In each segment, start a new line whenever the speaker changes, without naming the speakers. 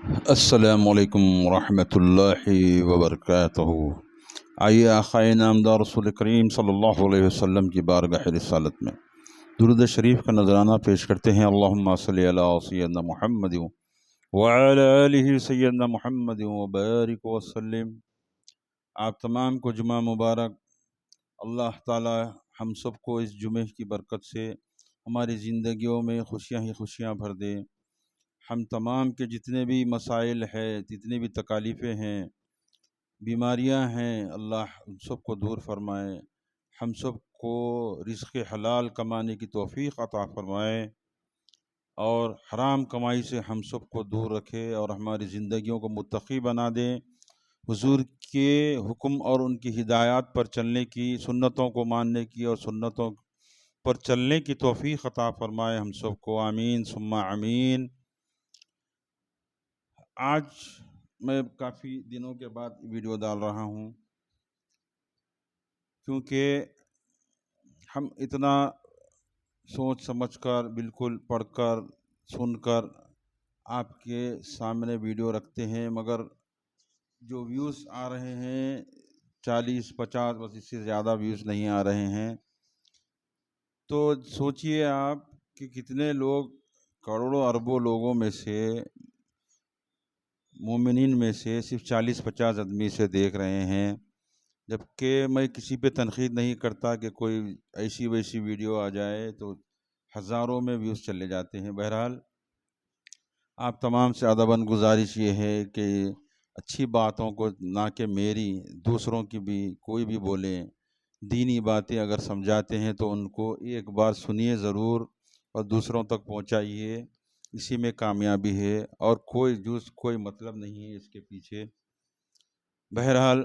السلام علیکم ورحمۃ اللہ وبرکاتہ۔ آئیے آقائے نامدار رسول کریم صلی اللہ علیہ وسلم کی بارگاہ رسالت میں درود شریف کا نذرانہ پیش کرتے ہیں۔ اللہم صلی علی سیدنا محمد وعلی آلہ سیدنا محمد وبارک وسلم۔ آپ تمام کو جمعہ مبارک۔ اللہ تعالی ہم سب کو اس جمعہ کی برکت سے ہماری زندگیوں میں خوشیاں ہی خوشیاں بھر دے۔ ہم تمام کے جتنے بھی مسائل ہیں، جتنے بھی تکالیفیں ہیں، بیماریاں ہیں، اللہ ان سب کو دور فرمائے۔ ہم سب کو رزق حلال کمانے کی توفیق عطا فرمائے اور حرام کمائی سے ہم سب کو دور رکھے اور ہماری زندگیوں کو متقی بنا دے۔ حضور کے حکم اور ان کی ہدایات پر چلنے کی، سنتوں کو ماننے کی اور سنتوں پر چلنے کی توفیق عطا فرمائے ہم سب کو، آمین ثم آمین۔ آج میں کافی دنوں کے بعد ویڈیو ڈال رہا ہوں، کیونکہ ہم اتنا سوچ سمجھ کر، بالکل پڑھ کر، سن کر آپ کے سامنے ویڈیو رکھتے ہیں، مگر جو ویوز آ رہے ہیں 40-50، بس اس سے زیادہ ویوز نہیں آ رہے ہیں۔ تو سوچئے آپ کہ کتنے لوگ، کروڑوں اربوں لوگوں میں سے، مومنین میں سے صرف 40-50 آدمی سے دیکھ رہے ہیں، جبکہ میں کسی پہ تنقید نہیں کرتا کہ کوئی ایسی ویسی ویڈیو آ جائے تو ہزاروں میں ویوز چلے جاتے ہیں۔ بہرحال آپ تمام سے ادباً گزارش یہ ہے کہ اچھی باتوں کو، نہ کہ میری، دوسروں کی بھی کوئی بھی بولیں، دینی باتیں اگر سمجھاتے ہیں تو ان کو ایک بار سنیے ضرور اور دوسروں تک پہنچائیے، اسی میں کامیابی ہے اور کوئی مطلب نہیں ہے اس کے پیچھے۔ بہرحال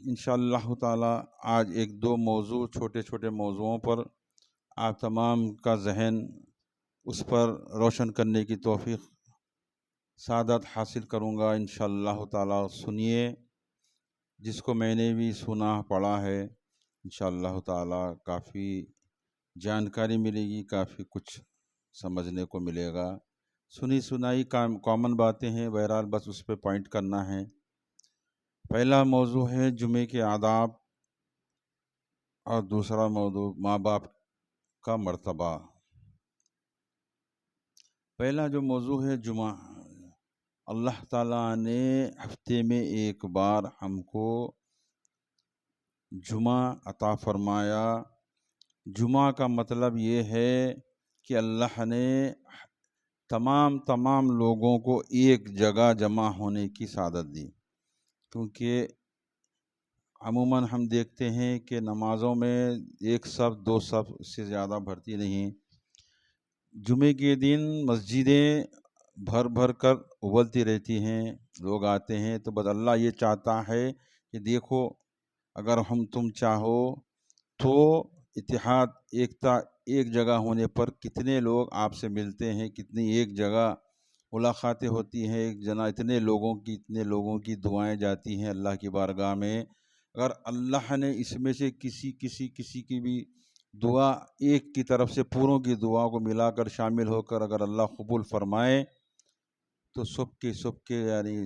انشاءاللہ تعالی آج ایک دو موضوع، چھوٹے چھوٹے موضوعوں پر آپ تمام کا ذہن اس پر روشن کرنے کی توفیق، سعادت حاصل کروں گا انشاءاللہ تعالی۔ سنیے، جس کو میں نے بھی سنا پڑھا ہے، انشاءاللہ تعالی کافی جانکاری ملے گی، کافی کچھ سمجھنے کو ملے گا۔ سنی سنائی کامن باتیں ہیں، بہرحال بس اس پہ پوائنٹ کرنا ہے۔ پہلا موضوع ہے جمعے کے آداب اور دوسرا موضوع ماں باپ کا مرتبہ۔ پہلا جو موضوع ہے جمعہ، اللہ تعالیٰ نے ہفتے میں ایک بار ہم کو جمعہ عطا فرمایا۔ جمعہ کا مطلب یہ ہے کہ اللہ نے تمام لوگوں کو ایک جگہ جمع ہونے کی سعادت دی، کیونکہ عموماً ہم دیکھتے ہیں کہ نمازوں میں ایک صف، دو صف سے زیادہ بھرتی نہیں۔ جمعے کے دن مسجدیں بھر کر ابلتی رہتی ہیں، لوگ آتے ہیں، تو بس اللہ یہ چاہتا ہے کہ دیکھو، اگر تم چاہو تو اتحاد، ایکتا، ایک جگہ ہونے پر کتنے لوگ آپ سے ملتے ہیں، کتنی ایک جگہ ملاقاتیں ہوتی ہیں، ایک جنا اتنے لوگوں کی دعائیں جاتی ہیں اللہ کی بارگاہ میں۔ اگر اللہ نے اس میں سے کسی کی بھی دعا ایک کی طرف سے پوروں کی دعا کو ملا کر شامل ہو کر اگر اللہ قبول فرمائے تو سب کے یعنی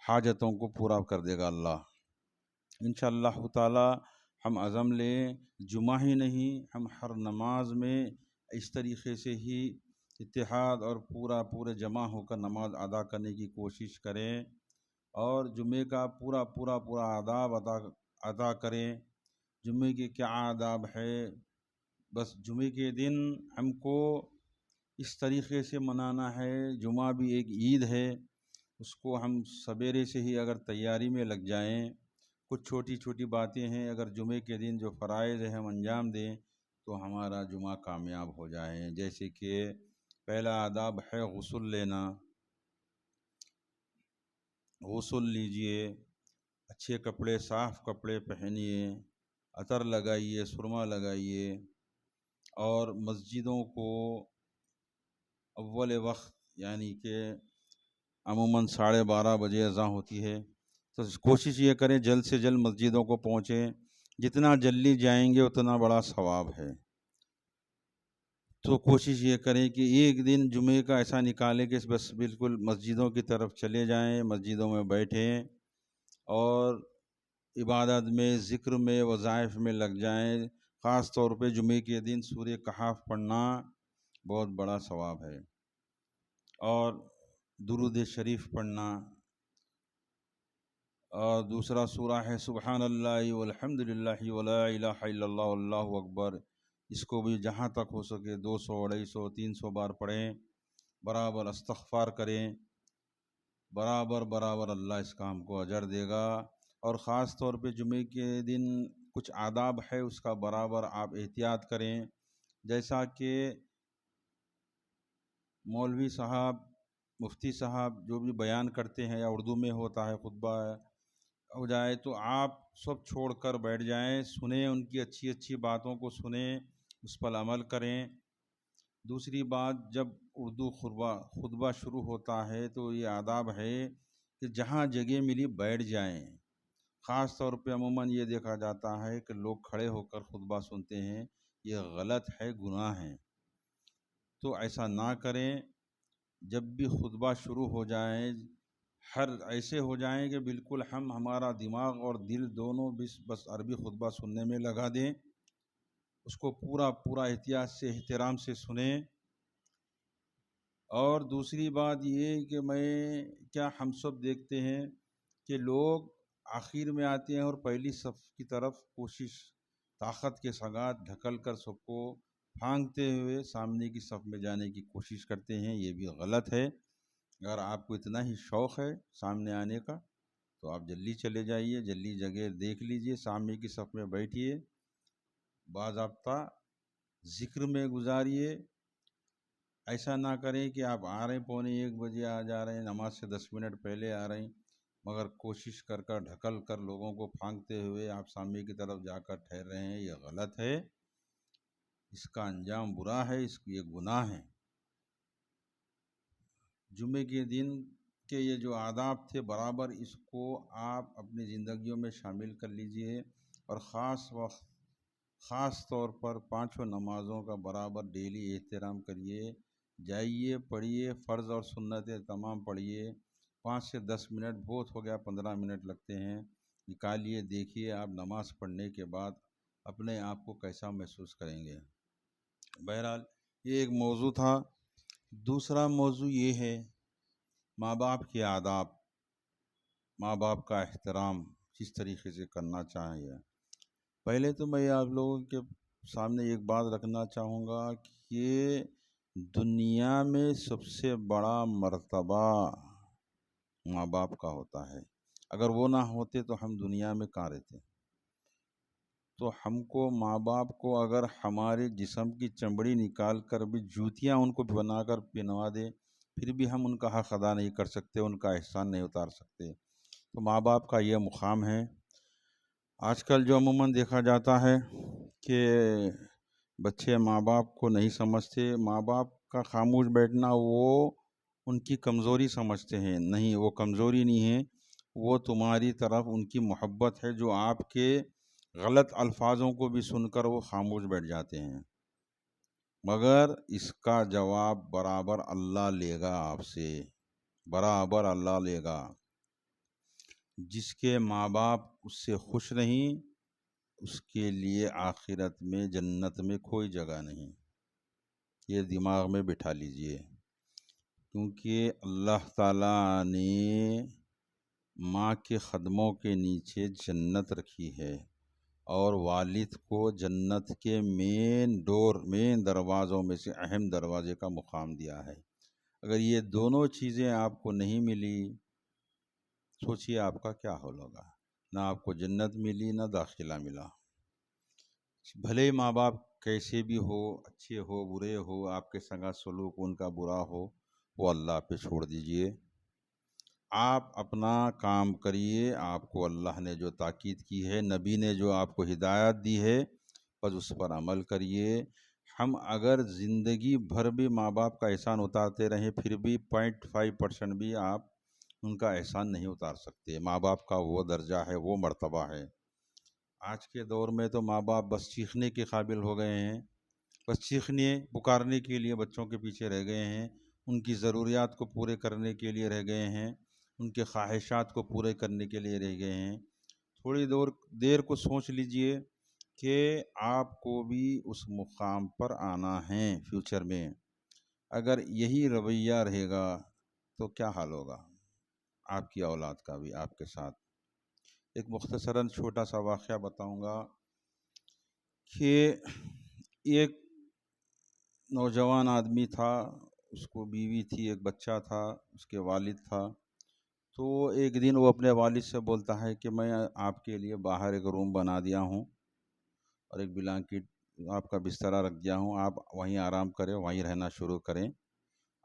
حاجتوں کو پورا کر دے گا اللہ انشاءاللہ تعالی۔ ہم عزم لیں، جمعہ ہی نہیں، ہم ہر نماز میں اس طریقے سے ہی اتحاد اور پورے جمع ہو کر نماز ادا کرنے کی کوشش کریں اور جمعے کا پورا آداب ادا کریں۔ جمعے کے کیا آداب ہے، بس جمعے کے دن ہم کو اس طریقے سے منانا ہے۔ جمعہ بھی ایک عید ہے، اس کو ہم سویرے سے ہی اگر تیاری میں لگ جائیں، کچھ چھوٹی باتیں ہیں، اگر جمعے کے دن جو فرائض ہیں ہم انجام دیں تو ہمارا جمعہ کامیاب ہو جائے۔ جیسے کہ پہلا آداب ہے غسل لینا۔ غسل لیجئے، اچھے کپڑے، صاف کپڑے پہنیے، عطر لگائیے، سرما لگائیے، اور مسجدوں کو اول وقت یعنی کہ عموماً 12:30 بجے اذان ہوتی ہے، تو کوشش یہ کریں جلد سے جلد مسجدوں کو پہنچیں۔ جتنا جلدی جائیں گے اتنا بڑا ثواب ہے۔ تو کوشش یہ کریں کہ ایک دن جمعے کا ایسا نکالیں کہ بس بالکل مسجدوں کی طرف چلے جائیں، مسجدوں میں بیٹھیں اور عبادت میں، ذکر میں، وظائف میں لگ جائیں۔ خاص طور پہ جمعے کے دن سورہ کہف پڑھنا بہت بڑا ثواب ہے، اور درود شریف پڑھنا، اور دوسرا سورہ ہے سبحان اللہ والحمد للہ ولا الہ الا اللہ واللہ اکبر، اس کو بھی جہاں تک ہو سکے 200، 250، 300 بار پڑھیں، برابر استغفار کریں، برابر اللہ اس کام کو اجر دے گا۔ اور خاص طور پہ جمعے کے دن کچھ آداب ہے، اس کا برابر آپ احتیاط کریں، جیسا کہ مولوی صاحب، مفتی صاحب جو بھی بیان کرتے ہیں یا اردو میں ہوتا ہے خطبہ ہو جائے تو آپ سب چھوڑ کر بیٹھ جائیں، سنیں ان کی اچھی اچھی باتوں کو، سنیں، اس پر عمل کریں۔ دوسری بات، جب اردو خطبہ شروع ہوتا ہے تو یہ آداب ہے کہ جہاں جگہ ملی بیٹھ جائیں۔ خاص طور پہ عموماً یہ دیکھا جاتا ہے کہ لوگ کھڑے ہو کر خطبہ سنتے ہیں، یہ غلط ہے، گناہ ہے، تو ایسا نہ کریں۔ جب بھی خطبہ شروع ہو جائیں، ایسے ہو جائیں کہ بالکل ہمارا دماغ اور دل دونوں بس عربی خطبہ سننے میں لگا دیں، اس کو پورا احتیاط سے، احترام سے سنیں۔ اور دوسری بات یہ کہ کیا ہم سب دیکھتے ہیں کہ لوگ آخر میں آتے ہیں اور پہلی صف کی طرف کوشش طاقت کے ساتھ ڈھکل کر سب کو پھانگتے ہوئے سامنے کی صف میں جانے کی کوشش کرتے ہیں، یہ بھی غلط ہے۔ اگر آپ کو اتنا ہی شوق ہے سامنے آنے کا تو آپ جلدی چلے جائیے، جلدی جگہ دیکھ لیجئے، سامنے کی صف میں بیٹھیے، باضابطہ ذکر میں گزاریے۔ ایسا نہ کریں کہ آپ آ رہے ہیں 1:45 بجے آ جا رہے ہیں، نماز سے 10 منٹ پہلے آ رہے ہیں، مگر کوشش کر ڈھکل کر لوگوں کو پھانگتے ہوئے آپ سامنے کی طرف جا کر ٹھہر رہے ہیں، یہ غلط ہے، اس کا انجام برا ہے، یہ گناہ ہے۔ جمعے کے دن کے یہ جو آداب تھے برابر اس کو آپ اپنی زندگیوں میں شامل کر لیجئے، اور خاص طور پر 5 نمازوں کا برابر ڈیلی احترام کریے، جائیے پڑھیے، فرض اور سنتیں تمام پڑھیے، 5 سے 10 منٹ بہت ہو گیا، 15 منٹ لگتے ہیں، نکالیے، دیکھیے آپ نماز پڑھنے کے بعد اپنے آپ کو کیسا محسوس کریں گے۔ بہرحال یہ ایک موضوع تھا۔ دوسرا موضوع یہ ہے ماں باپ کے آداب، ماں باپ کا احترام کس طریقے سے کرنا چاہیے۔ پہلے تو میں آپ لوگوں کے سامنے ایک بات رکھنا چاہوں گا کہ دنیا میں سب سے بڑا مرتبہ ماں باپ کا ہوتا ہے، اگر وہ نہ ہوتے تو ہم دنیا میں کہاں رہتے۔ تو ہم کو ماں باپ کو اگر ہمارے جسم کی چمڑی نکال کر بھی جوتیاں ان کو بنا کر پہنوا دے، پھر بھی ہم ان کا حق ادا نہیں کر سکتے، ان کا احسان نہیں اتار سکتے۔ تو ماں باپ کا یہ مقام ہے۔ آج کل جو عموماً دیکھا جاتا ہے کہ بچے ماں باپ کو نہیں سمجھتے، ماں باپ کا خاموش بیٹھنا وہ ان کی کمزوری سمجھتے ہیں، نہیں، وہ کمزوری نہیں ہے، وہ تمہاری طرف ان کی محبت ہے، جو آپ کے غلط الفاظوں کو بھی سن کر وہ خاموش بیٹھ جاتے ہیں، مگر اس کا جواب برابر اللہ لے گا آپ سے، برابر اللہ لے گا۔ جس کے ماں باپ اس سے خوش نہیں، اس کے لیے آخرت میں، جنت میں کوئی جگہ نہیں، یہ دماغ میں بٹھا لیجئے، کیونکہ اللہ تعالیٰ نے ماں کے قدموں کے نیچے جنت رکھی ہے، اور والد کو جنت کے مین دروازوں میں سے اہم دروازے کا مقام دیا ہے۔ اگر یہ دونوں چیزیں آپ کو نہیں ملی، سوچئے آپ کا کیا حال ہوگا، نہ آپ کو جنت ملی، نہ داخلہ ملا۔ بھلے ماں باپ کیسے بھی ہو، اچھے ہو، برے ہو، آپ کے سنگا سلوک ان کا برا ہو، وہ اللہ پہ چھوڑ دیجئے، آپ اپنا کام کریے۔ آپ کو اللہ نے جو تاکید کی ہے، نبی نے جو آپ کو ہدایت دی ہے، بس اس پر عمل کریے۔ ہم اگر زندگی بھر بھی ماں باپ کا احسان اتارتے رہیں، پھر بھی 0.5% بھی آپ ان کا احسان نہیں اتار سکتے۔ ماں باپ کا وہ درجہ ہے، وہ مرتبہ ہے۔ آج کے دور میں تو ماں باپ بس چیخنے کے قابل ہو گئے ہیں، بس چیخنے پکارنے کے لیے بچوں کے پیچھے رہ گئے ہیں، ان کی ضروریات کو پورے کرنے کے لیے رہ گئے ہیں، ان کے خواہشات کو پورے کرنے کے لیے رہ گئے ہیں۔ تھوڑی دیر کو سوچ لیجئے کہ آپ کو بھی اس مقام پر آنا ہے فیوچر میں۔ اگر یہی رویہ رہے گا تو کیا حال ہوگا آپ کی اولاد کا بھی آپ کے ساتھ۔ ایک مختصراً چھوٹا سا واقعہ بتاؤں گا کہ ایک نوجوان آدمی تھا، اس کو بیوی تھی، ایک بچہ تھا، اس کے والد تھا۔ تو ایک دن وہ اپنے والد سے بولتا ہے کہ میں آپ کے لیے باہر ایک روم بنا دیا ہوں اور ایک بلانکٹ آپ کا بسترا رکھ دیا ہوں، آپ وہیں آرام کریں، وہیں رہنا شروع کریں،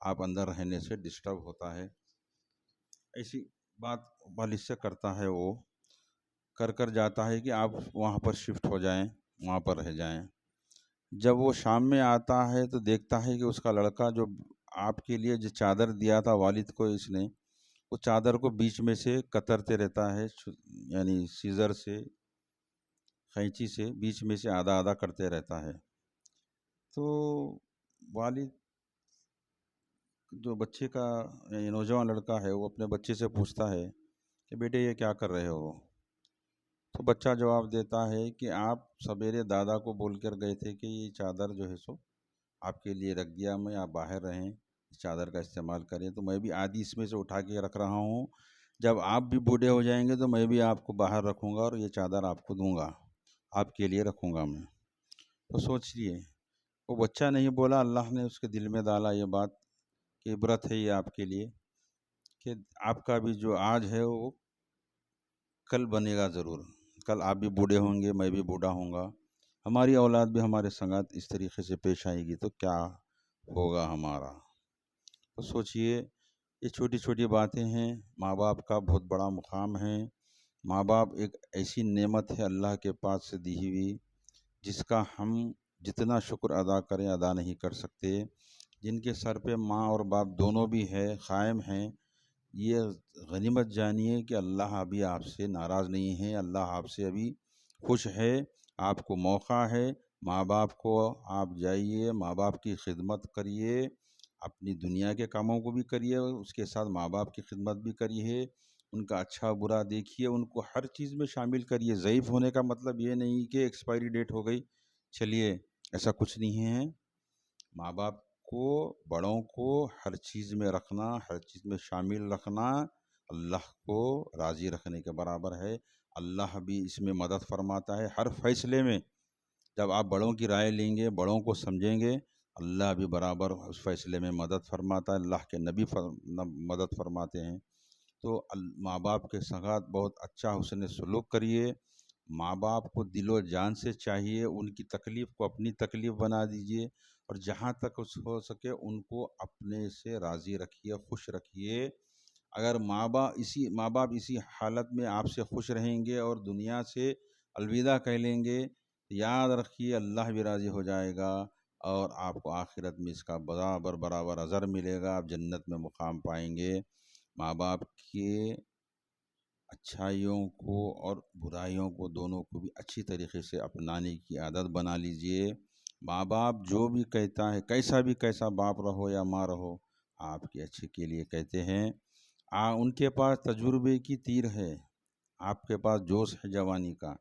آپ اندر رہنے سے ڈسٹرب ہوتا ہے۔ ایسی بات والد سے کرتا ہے، وہ کر جاتا ہے کہ آپ وہاں پر شفٹ ہو جائیں، وہاں پر رہ جائیں۔ جب وہ شام میں آتا ہے تو دیکھتا ہے کہ اس کا لڑکا جو آپ کے لیے جو چادر دیا تھا والد کو اس نے، وہ چادر کو بیچ میں سے کترتے رہتا ہے، یعنی سیزر سے، قینچی سے بیچ میں سے آدھا آدھا کرتے رہتا ہے۔ تو والد جو بچے کا یہ نوجوان لڑکا ہے وہ اپنے بچے سے پوچھتا ہے کہ بیٹے یہ کیا کر رہے ہو؟ تو بچہ جواب دیتا ہے کہ آپ سویرے دادا کو بول کر گئے تھے کہ یہ چادر جو ہے سو آپ کے لیے رکھ دیا میں، آپ باہر رہیں، اس چادر کا استعمال کریں، تو میں بھی آدھی اس میں سے اٹھا کے رکھ رہا ہوں، جب آپ بھی بوڑھے ہو جائیں گے تو میں بھی آپ کو باہر رکھوں گا اور یہ چادر آپ کو دوں گا، آپ کے لیے رکھوں گا میں۔ تو سوچ لیے وہ بچہ نہیں بولا، اللہ نے اس کے دل میں ڈالا یہ بات کہ عبرت ہے یہ آپ کے لیے، کہ آپ کا بھی جو آج ہے وہ کل بنے گا ضرور، کل آپ بھی بوڑھے ہوں گے، میں بھی بوڑھا ہوں گا، ہماری اولاد بھی ہمارے سنگات اس طریقے سے پیش آئے گی تو کیا ہوگا ہمارا۔ تو سوچئے یہ چھوٹی چھوٹی باتیں ہیں، ماں باپ کا بہت بڑا مقام ہے۔ ماں باپ ایک ایسی نعمت ہے اللہ کے پاس سے دی ہوئی جس کا ہم جتنا شکر ادا کریں ادا نہیں کر سکتے۔ جن کے سر پہ ماں اور باپ دونوں بھی ہے، قائم ہیں، یہ غنیمت جانیے کہ اللہ ابھی آپ سے ناراض نہیں ہے، اللہ آپ سے ابھی خوش ہے، آپ کو موقع ہے، ماں باپ کو آپ جائیے، ماں باپ کی خدمت کریے، اپنی دنیا کے کاموں کو بھی کریے، اس کے ساتھ ماں باپ کی خدمت بھی کریے، ان کا اچھا برا دیکھیے، ان کو ہر چیز میں شامل کریے۔ ضعیف ہونے کا مطلب یہ نہیں کہ ایکسپائری ڈیٹ ہو گئی چلیے، ایسا کچھ نہیں ہے۔ ماں باپ کو، بڑوں کو ہر چیز میں رکھنا، ہر چیز میں شامل رکھنا اللہ کو راضی رکھنے کے برابر ہے۔ اللہ بھی اس میں مدد فرماتا ہے ہر فیصلے میں۔ جب آپ بڑوں کی رائے لیں گے، بڑوں کو سمجھیں گے، اللہ بھی برابر اس فیصلے میں مدد فرماتا ہے، اللہ کے نبی مدد فرماتے ہیں۔ تو ماں باپ کے ساتھ بہت اچھا حسن سلوک کریے۔ ماں باپ کو دل و جان سے چاہیے ان کی تکلیف کو اپنی تکلیف بنا دیجیے، اور جہاں تک ہو سکے ان کو اپنے سے راضی رکھیے، خوش رکھیے۔ اگر ماں باپ اسی حالت میں آپ سے خوش رہیں گے اور دنیا سے الوداع کہہ لیں گے، یاد رکھیے اللہ بھی راضی ہو جائے گا اور آپ کو آخرت میں اس کا برابر اجر ملے گا، آپ جنت میں مقام پائیں گے۔ ماں باپ کے اچھائیوں کو اور برائیوں کو دونوں کو بھی اچھی طریقے سے اپنانے کی عادت بنا لیجئے۔ ماں باپ جو بھی کہتا ہے، کیسا باپ رہو یا ماں رہو، آپ کے اچھے کے لیے کہتے ہیں۔ ان کے پاس تجربے کی تیر ہے، آپ کے پاس جوش ہے جوانی کا،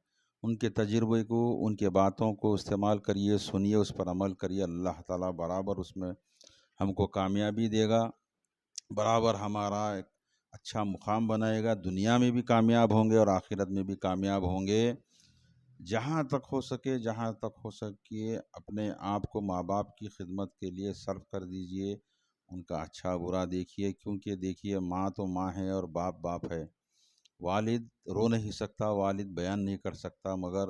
ان کے تجربے کو، ان کے باتوں کو استعمال کریے، سنیے، اس پر عمل کریے، اللہ تعالیٰ برابر اس میں ہم کو کامیابی دے گا، برابر ہمارا ایک اچھا مقام بنائے گا، دنیا میں بھی کامیاب ہوں گے اور آخرت میں بھی کامیاب ہوں گے۔ جہاں تک ہو سکے اپنے آپ کو ماں باپ کی خدمت کے لیے صرف کر دیجئے، ان کا اچھا برا دیکھیے، کیونکہ دیکھیے ماں تو ماں ہے اور باپ باپ ہے۔ والد رو نہیں سکتا، والد بیان نہیں کر سکتا، مگر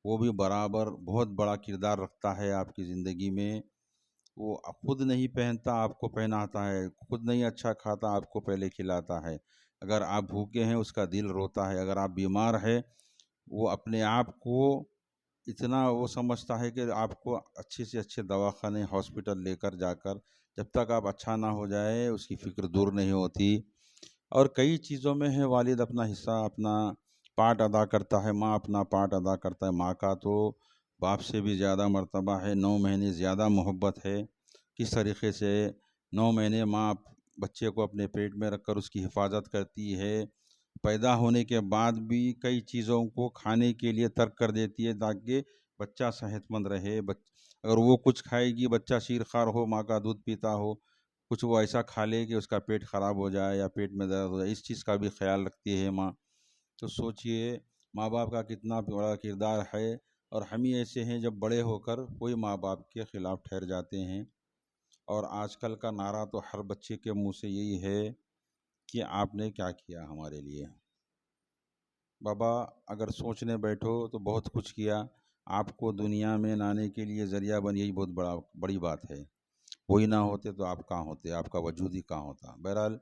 وہ بھی برابر بہت بڑا کردار رکھتا ہے آپ کی زندگی میں۔ وہ خود نہیں پہنتا، آپ کو پہناتا ہے، خود نہیں اچھا کھاتا، آپ کو پہلے کھلاتا ہے۔ اگر آپ بھوکے ہیں اس کا دل روتا ہے، اگر آپ بیمار ہے وہ اپنے آپ کو اتنا وہ سمجھتا ہے کہ آپ کو اچھے سے اچھے دواخانے، ہاسپٹل لے کر جا کر، جب تک آپ اچھا نہ ہو جائے اس کی فکر دور نہیں ہوتی۔ اور کئی چیزوں میں ہے والد اپنا حصہ، اپنا پارٹ ادا کرتا ہے، ماں اپنا پارٹ ادا کرتا ہے۔ ماں کا تو باپ سے بھی زیادہ مرتبہ ہے، 9 مہینے زیادہ محبت ہے۔ کس طریقے سے 9 مہینے ماں بچے کو اپنے پیٹ میں رکھ کر اس کی حفاظت کرتی ہے، پیدا ہونے کے بعد بھی کئی چیزوں کو کھانے کے لیے ترک کر دیتی ہے تاکہ بچہ صحت مند رہے۔ اگر وہ کچھ کھائے گی، بچہ شیرخوار ہو، ماں کا دودھ پیتا ہو، کچھ وہ ایسا کھا لے کہ اس کا پیٹ خراب ہو جائے یا پیٹ میں درد ہو جائے، اس چیز کا بھی خیال رکھتی ہے ماں۔ تو سوچئے ماں باپ کا کتنا بڑا کردار ہے، اور ہم ہی ایسے ہیں جب بڑے ہو کر کوئی ماں باپ کے خلاف ٹھہر جاتے ہیں۔ اور آج کل کا نعرہ تو ہر بچے کے منہ سے یہی ہے کہ آپ نے کیا کیا ہمارے لیے۔ بابا اگر سوچنے بیٹھو تو بہت کچھ کیا، آپ کو دنیا میں لانے کے لیے ذریعہ بن، یہی بہت بڑی بات ہے۔ وہی نہ ہوتے تو آپ کہاں ہوتے، آپ کا وجود ہی کہاں ہوتا۔ بہرحال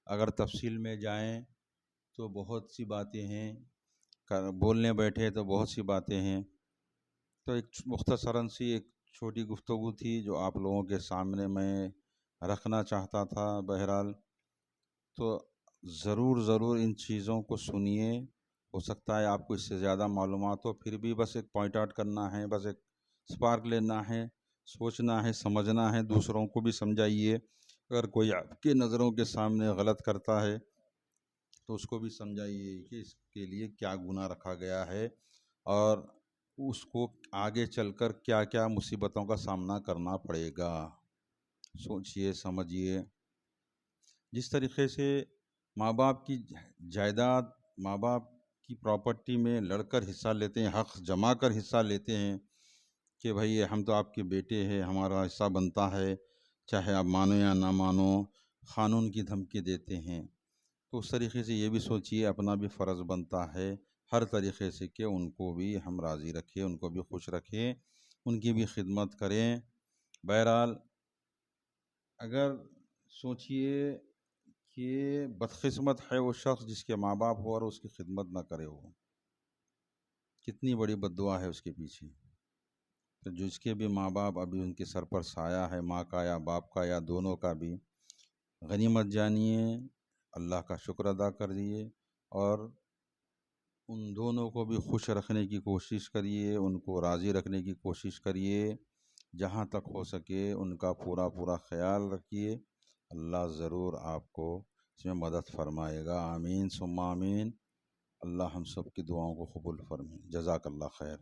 اگر تفصیل میں جائیں تو بہت سی باتیں ہیں، بولنے بیٹھے تو بہت سی باتیں ہیں۔ تو ایک مختصراً سی ایک چھوٹی گفتگو تھی جو آپ لوگوں کے سامنے میں رکھنا چاہتا تھا۔ بہرحال تو ضرور ان چیزوں کو سنیے، ہو سکتا ہے آپ کو اس سے زیادہ معلومات ہو، پھر بھی بس ایک پوائنٹ آؤٹ کرنا ہے، بس ایک اسپارک لینا ہے، سوچنا ہے، سمجھنا ہے، دوسروں کو بھی سمجھائیے۔ اگر کوئی آپ کے نظروں کے سامنے غلط کرتا ہے تو اس کو بھی سمجھائیے کہ اس کے لیے کیا گناہ رکھا گیا ہے، اور اس کو آگے چل کر کیا کیا مصیبتوں کا سامنا کرنا پڑے گا۔ سوچئے، سمجھیے۔ جس طریقے سے ماں باپ کی جائیداد، ماں باپ کی پراپرٹی میں لڑ کر حصہ لیتے ہیں، حق جما کر حصہ لیتے ہیں کہ بھائی ہم تو آپ کے بیٹے ہیں، ہمارا حصہ بنتا ہے، چاہے آپ مانو یا نہ مانو، قانون کی دھمکی دیتے ہیں۔ تو اس طریقے سے یہ بھی سوچئے اپنا بھی فرض بنتا ہے ہر طریقے سے کہ ان کو بھی ہم راضی رکھیں، ان کو بھی خوش رکھیں، ان کی بھی خدمت کریں۔ بہرحال اگر سوچئے کہ بدقسمت ہے وہ شخص جس کے ماں باپ ہو اور اس کی خدمت نہ کرے، ہو کتنی بڑی بد دعا ہے اس کے پیچھے۔ تو جس کے بھی ماں باپ ابھی ان کے سر پر سایہ ہے، ماں کا یا باپ کا یا دونوں کا بھی، غنیمت جانیے، اللہ کا شکر ادا کر دیے، اور ان دونوں کو بھی خوش رکھنے کی کوشش کریے، ان کو راضی رکھنے کی کوشش کریے، جہاں تک ہو سکے ان کا پورا خیال رکھیے۔ اللہ ضرور آپ کو اس میں مدد فرمائے گا۔ آمین ثم آمین۔ اللہ ہم سب کی دعاؤں کو قبول فرمائے۔ جزاک اللہ خیر۔